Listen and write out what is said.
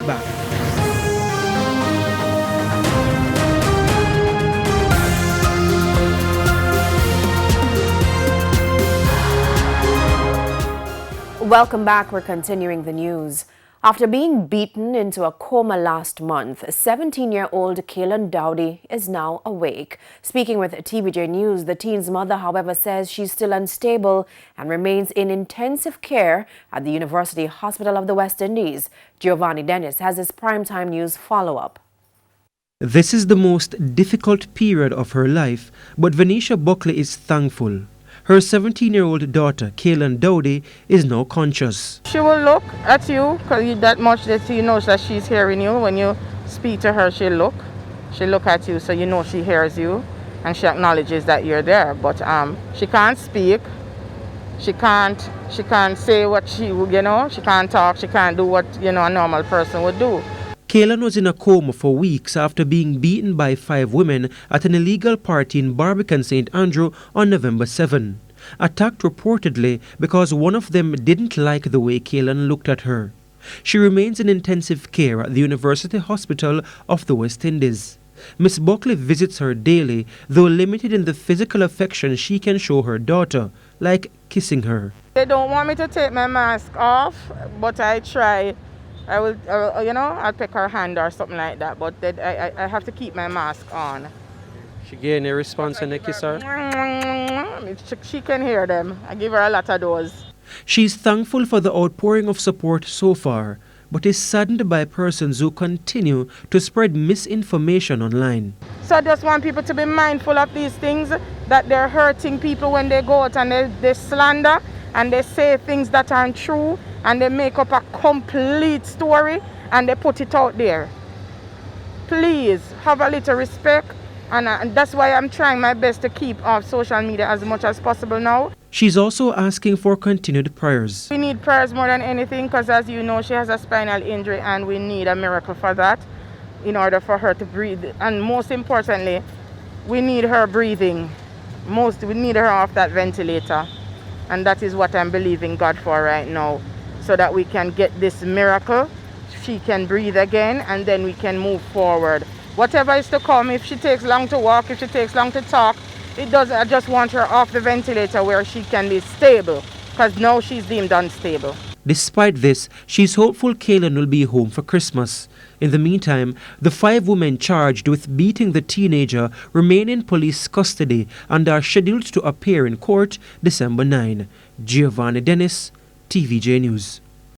back. Welcome back. We're continuing the news. After being beaten into a coma last month, 17-year-old Kaylin Dowdy is now awake. Speaking with TVJ News, the teen's mother, however, says she's still unstable and remains in intensive care at the University Hospital of the West Indies. Giovanni Dennis has his primetime news follow-up. This is the most difficult period of her life, but Venetia Buckley is thankful. Her 17-year-old daughter, Kaylin Dowdy, is now conscious. She will look at you because that much that you know that she's hearing you. When you speak to her, she'll look at you, so you know she hears you and she acknowledges that you're there. But she can't speak. She can't say what she can't talk. She can't do what a normal person would do. Kaylin was in a coma for weeks after being beaten by 5 women at an illegal party in Barbican, St. Andrew on November 7. Attacked reportedly because one of them didn't like the way Kaylin looked at her. She remains in intensive care at the University Hospital of the West Indies. Miss Buckley visits her daily, though limited in the physical affection she can show her daughter, like kissing her. They don't want me to take my mask off, but I try. I'll pick her hand or something like that, but I have to keep my mask on. She gave any response when they kiss her? She can hear them. I give her a lot of those. She's thankful for the outpouring of support so far, but is saddened by persons who continue to spread misinformation online. So I just want people to be mindful of these things, that they're hurting people when they go out and they slander and they say things that aren't true, and they make up a complete story and they put it out there. Please have a little respect, and that's why I'm trying my best to keep off social media as much as possible now. She's also asking for continued prayers. We need prayers more than anything because, as you know, she has a spinal injury and we need a miracle for that in order for her to breathe. And most importantly, we need her breathing. We need her off that ventilator. And that is what I'm believing God for right now, so that we can get this miracle. She can breathe again, and then we can move forward. Whatever is to come, if she takes long to walk, if she takes long to talk, it doesn't. I just want her off the ventilator where she can be stable, because now she's deemed unstable. Despite this, she's hopeful Kaylin will be home for Christmas. In the meantime, the 5 women charged with beating the teenager remain in police custody and are scheduled to appear in court December 9. Giovanni Dennis, TVJ News.